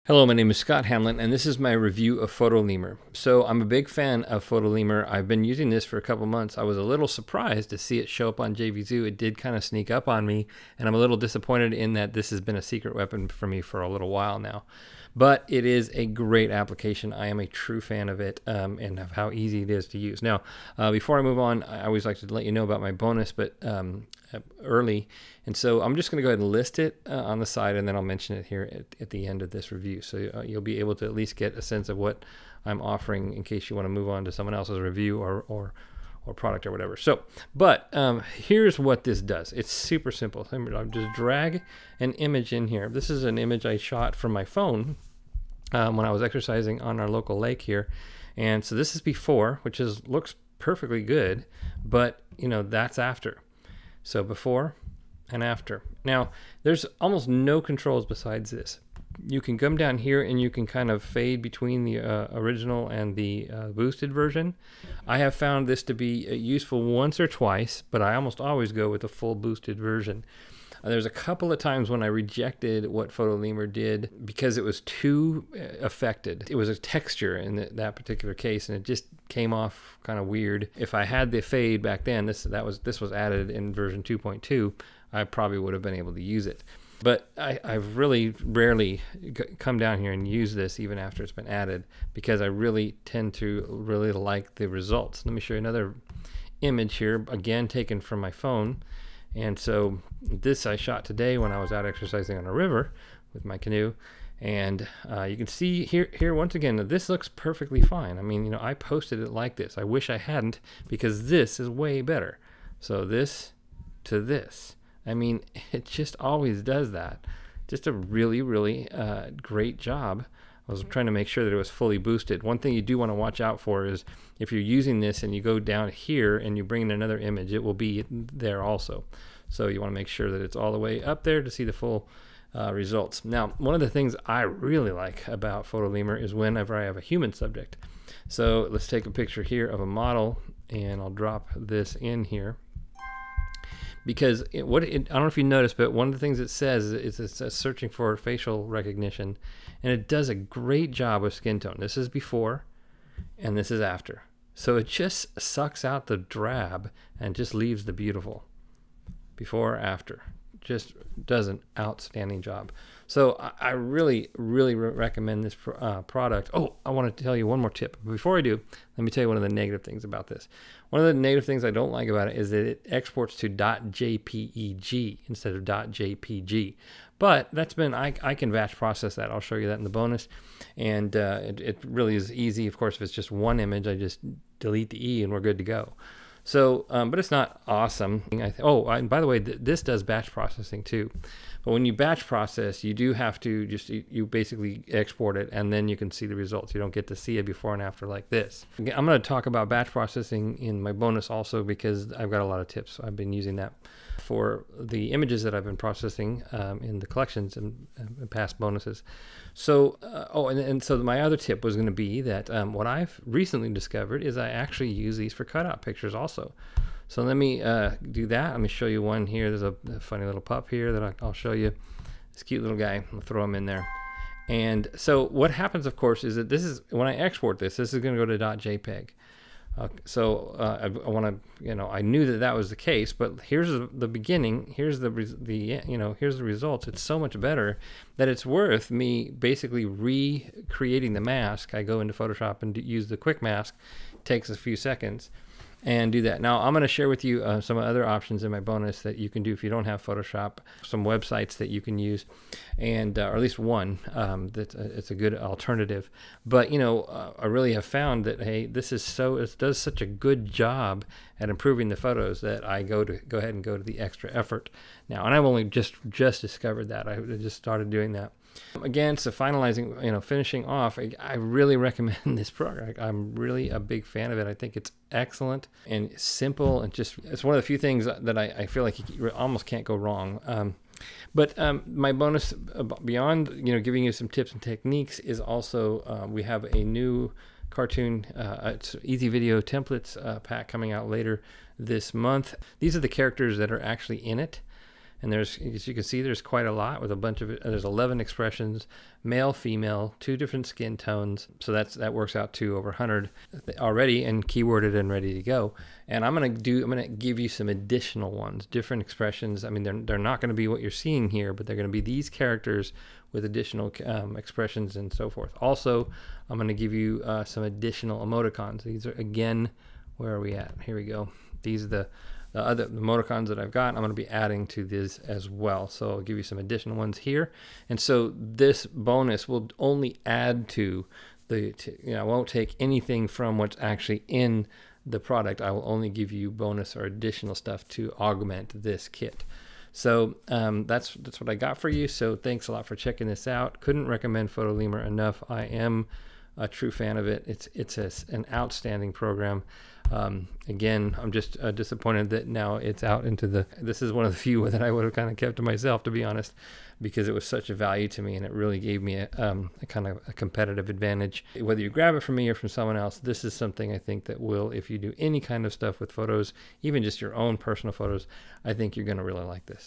Hello, my name is Scott Hamlin, and this is my review of PhotoLemur. So I'm a big fan of PhotoLemur. I've been using this for a couple months. I was a little surprised to see it show up on JVZoo. It did kind of sneak up on me, and I'm a little disappointed in that this has been a secret weapon for me for a little while now. But it is a great application. I am a true fan of it and of how easy it is to use. Now, before I move on, I always like to let you know about my bonus, but early. And so I'm just going to go ahead and list it on the side, and then I'll mention it here at the end of this review. So you'll be able to at least get a sense of what I'm offering in case you want to move on to someone else's review or product or whatever. So, but here's what this does. It's super simple. I'll just drag an image in here. This is an image I shot from my phone when I was exercising on our local lake here. And so this is before, which looks perfectly good, but you know, that's after. So before and after. Now, there's almost no controls besides this. You can come down here and you can kind of fade between the original and the boosted version. I have found this to be useful once or twice, but I almost always go with the full boosted version. There's a couple of times when I rejected what PhotoLemur did because it was too affected. It was a texture in that particular case, and it just came off kind of weird. If I had the fade back then, this was added in version 2.2, I probably would have been able to use it. But I've really rarely come down here and use this even after it's been added because I really tend to really like the results. Let me show you another image here, again taken from my phone. And so this I shot today when I was out exercising on a river with my canoe. And you can see here once again, this looks perfectly fine. I mean, you know, I posted it like this. I wish I hadn't because this is way better. So this to this. I mean, it just always does that. Just a really, really great job. I was trying to make sure that it was fully boosted. One thing you do want to watch out for is if you're using this and you go down here and you bring in another image, it will be there also. So you want to make sure that it's all the way up there to see the full results. Now, one of the things I really like about PhotoLemur is whenever I have a human subject. So let's take a picture here of a model, and I'll drop this in here. Because I don't know if you noticed, but one of the things it says is it's searching for facial recognition, and it does a great job with skin tone. This is before, and this is after. So it just sucks out the drab and just leaves the beautiful. Before, after. Just does an outstanding job. So I really, really recommend this product. Oh, I want to tell you one more tip. Before I do, let me tell you one of the negative things about this. One of the negative things I don't like about it is that it exports to .jpeg instead of .jpg. But that's been, I can batch process that. I'll show you that in the bonus. And it really is easy. Of course, if it's just one image, I just delete the E and we're good to go. So, but it's not awesome. And by the way, this does batch processing too. But when you batch process, you do have to you basically export it and then you can see the results. You don't get to see it before and after like this. Again, I'm going to talk about batch processing in my bonus also because I've got a lot of tips. I've been using that for the images that I've been processing in the collections and past bonuses. So, and so my other tip was going to be that what I've recently discovered is I actually use these for cutout pictures also. So let me do that. Let me show you one here. There's a funny little pup here that I'll show you. This cute little guy. I'll throw him in there. And so what happens, of course, is that this is when I export this is going to go to .jpeg. So I want to, you know, I knew that was the case, but here's the beginning. Here's here's the results. It's so much better that it's worth me basically recreating the mask. I go into Photoshop and use the quick mask. It takes a few seconds. And do that. Now I'm going to share with you some other options in my bonus that you can do if you don't have Photoshop, some websites that you can use, and or at least one it's a good alternative. But you know, I really have found that hey, it does such a good job at improving the photos that I go ahead and go to the extra effort now. And I've only just discovered that. I just started doing that. Again, so finalizing, you know, finishing off, I really recommend this product. I'm really a big fan of it. I think it's excellent and simple, and just it's one of the few things that I feel like you almost can't go wrong. But my bonus, beyond giving you some tips and techniques, is also we have a new cartoon, it's easy video templates pack coming out later this month. These are the characters that are actually in it. And there's, as you can see, there's quite a lot with a bunch of, there's 11 expressions, male, female, 2 different skin tones. So that works out to over 100 already and keyworded and ready to go. And I'm going to give you some additional ones, different expressions. I mean, they're not going to be what you're seeing here, but they're going to be these characters with additional expressions and so forth. Also, I'm going to give you some additional emoticons. These are, again, where are we at? Here we go. These are the other emoticons that I've got. I'm going to be adding to this as well. So I'll give you some additional ones here. And so this bonus will only add to the, I won't take anything from what's actually in the product. I will only give you bonus or additional stuff to augment this kit. So that's what I got for you. So thanks a lot for checking this out. Couldn't recommend PhotoLemur enough. I am a true fan of it. It's an outstanding program. Again, I'm just disappointed that now it's out into this is one of the few that I would have kind of kept to myself, to be honest, because it was such a value to me and it really gave me a kind of a competitive advantage. Whether you grab it from me or from someone else, this is something I think that will, if you do any kind of stuff with photos, even just your own personal photos, I think you're going to really like this.